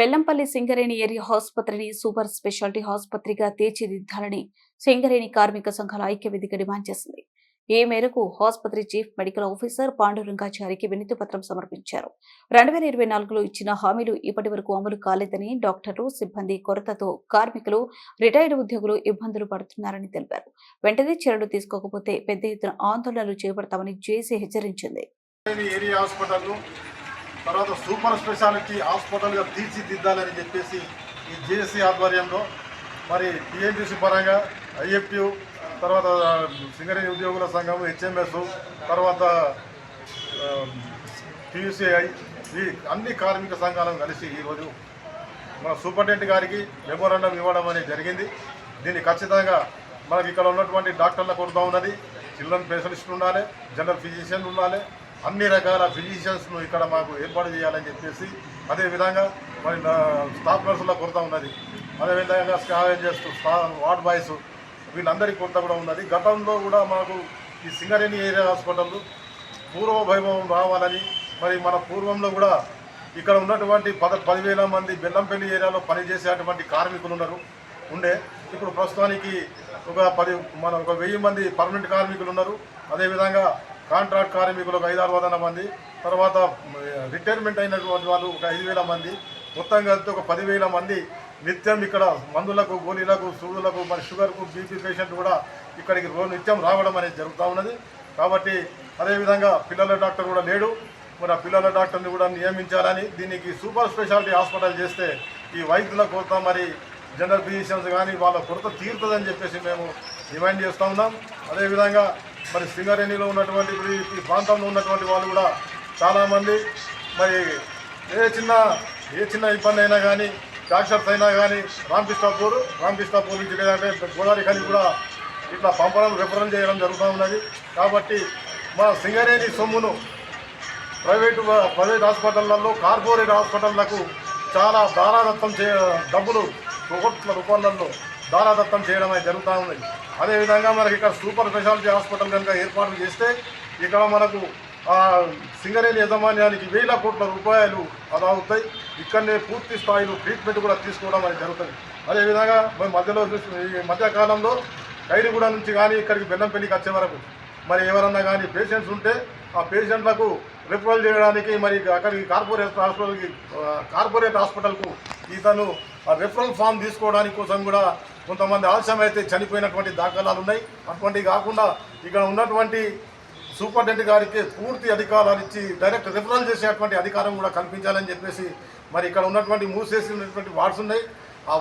Bellampalli Singareni area ఆసుపత్రిని super speciality ఆసుపత్రిగా తీర్చిదిద్దాలని సింగరేణి కార్మిక సంఘాల ఐక్యవేదిక డిమాండ్ చేసింది. ఈ మేరకు ఆసుపత్రి చీఫ్ మెడికల్ ఆఫీసర్ పాండురంగాచారికి వినతి పత్రం సమర్పించారు. 2024లో ఇచ్చిన హామీలు ఇప్పటి వరకు అమలు కాలేదని, డాక్టర్లు, సిబ్బంది కొరతతో కార్మికులు, రిటైర్డ్ ఉద్యోగులు ఇబ్బందులు పడుతున్నారని తెలిపారు. వెంటనే చర్యలు తీసుకోకపోతే పెద్ద ఎత్తున ఆందోళనలు చేపడతామని జేసీ హెచ్చరించింది. తర్వాత సూపర్ స్పెషాలిటీ హాస్పిటల్గా తీర్చిదిద్దాలని చెప్పేసి ఈ జేఏసీ ఆధ్వర్యంలో మరి టీఎన్టీసీ పరంగా ఐఎఫ్యూ, తర్వాత సింగరేణి ఉద్యోగుల సంఘం, హెచ్ఎంఎస్, తర్వాత టీయూసీఐ, ఈ అన్ని కార్మిక సంఘాలను కలిసి ఈరోజు మన సూపరింటెండెంట్ గారికి మెమోరాండం ఇవ్వడం అనేది జరిగింది. దీన్ని ఖచ్చితంగా మనకి ఇక్కడ ఉన్నటువంటి డాక్టర్ల కొరత ఉన్నది, చిల్డ్రన్ స్పెషలిస్టులు ఉండాలి, జనరల్ ఫిజిషియన్లు ఉండాలి, అన్ని రకాల ఫిజిషియన్స్ను ఇక్కడ మాకు ఏర్పాటు చేయాలని చెప్పేసి, అదేవిధంగా మరి స్టాఫ్ నర్సుల కొరత ఉన్నది, అదేవిధంగా స్కావెంజర్స్, వార్డ్ బాయ్స్, వీళ్ళందరికీ కొరత కూడా ఉన్నది. గతంలో కూడా మాకు ఈ సింగరేణి ఏరియా హాస్పిటల్ పూర్వ వైభవం రావాలని, మరి మన పూర్వంలో కూడా ఇక్కడ ఉన్నటువంటి 10,000 మంది బెల్లంపల్లి ఏరియాలో పనిచేసేటువంటి కార్మికులు ఉండే. ఇప్పుడు ప్రస్తుతానికి ఒక 1,000 మంది పర్మనెంట్ కార్మికులు ఉన్నారు. అదేవిధంగా కాంట్రాక్ట్ కార్మికులు ఒక 500-600 మంది, తర్వాత రిటైర్మెంట్ అయినటువంటి వాళ్ళు ఒక 5,000 మంది, మొత్తం కలిసి ఒక 10,000 మంది నిత్యం ఇక్కడ మందులకు, గోళీలకు, సూదులకు, మరి షుగర్కు, బీపీ పేషెంట్ కూడా ఇక్కడికి నిత్యం రావడం అనేది జరుగుతూ ఉన్నది. కాబట్టి అదేవిధంగా పిల్లల డాక్టర్ కూడా లేడు. మరి ఆ పిల్లల డాక్టర్ని కూడా నియమించాలని, దీనికి సూపర్ స్పెషాలిటీ హాస్పిటల్ చేస్తే ఈ వైద్యుల కొరత, మరి జనరల్ ఫిజిషియన్స్ కానీ వాళ్ళ కొరత తీరుతుందని చెప్పేసి మేము డిమాండ్ చేస్తూ ఉన్నాం. అదేవిధంగా మరి సింగరేణిలో ఉన్నటువంటి ఈ ప్రాంతంలో ఉన్నటువంటి వాళ్ళు కూడా చాలామంది మరి ఏ చిన్న ఇబ్బంది అయినా కానీ, డాక్టర్స్ అయినా కానీ రామకృష్ణాపూర్ నుంచి లేదంటే గోదావరి ఖని కూడా ఇట్లా పంపడం, రిఫరల్ చేయడం జరుగుతూ ఉన్నది. కాబట్టి మా సింగరేణి సొమ్మును ప్రైవేట్ హాస్పిటళ్లలో, కార్పొరేట్ హాస్పిటళ్లకు చాలా దారాదత్తం డబ్బులు కోట్ల రూపాయలలో దారాదత్తం చేయడం అనేది జరుగుతూ ఉన్నది. అదేవిధంగా మనకి ఇక్కడ సూపర్ స్పెషాలిటీ హాస్పిటల్ కనుక ఏర్పాటు చేస్తే ఇక్కడ మనకు సింగరేణి యాజమాన్యానికి 1,000 కోట్ల రూపాయలు అదా అవుతాయి. ఇక్కడనే పూర్తి స్థాయిలో ట్రీట్మెంట్ కూడా తీసుకోవడం అనేది జరుగుతుంది. అదేవిధంగా ఈ మధ్యకాలంలో ఖైరుగూడ నుంచి కానీ ఇక్కడికి బెల్లంపల్లికి వచ్చే వరకు మరి ఎవరన్నా కానీ పేషెంట్స్ ఉంటే ఆ పేషెంట్లకు రిఫరల్ చేయడానికి మరి అక్కడికి కార్పొరేట్ హాస్పిటల్కు ఇతను ఆ రిఫరల్ ఫామ్ తీసుకోవడానికి కోసం కూడా కొంతమంది ఆలస్యమైతే చనిపోయినటువంటి దాఖలాలు ఉన్నాయి. అటువంటివి కాకుండా ఇక్కడ ఉన్నటువంటి సూపరింటెండెంట్ గారికి పూర్తి అధికారాలు ఇచ్చి డైరెక్ట్ రిఫరల్ చేసేటువంటి అధికారం కూడా కల్పించాలని చెప్పేసి, మరి ఇక్కడ ఉన్నటువంటి మూసేసినటువంటి వార్డ్స్ ఉన్నాయి. ఆ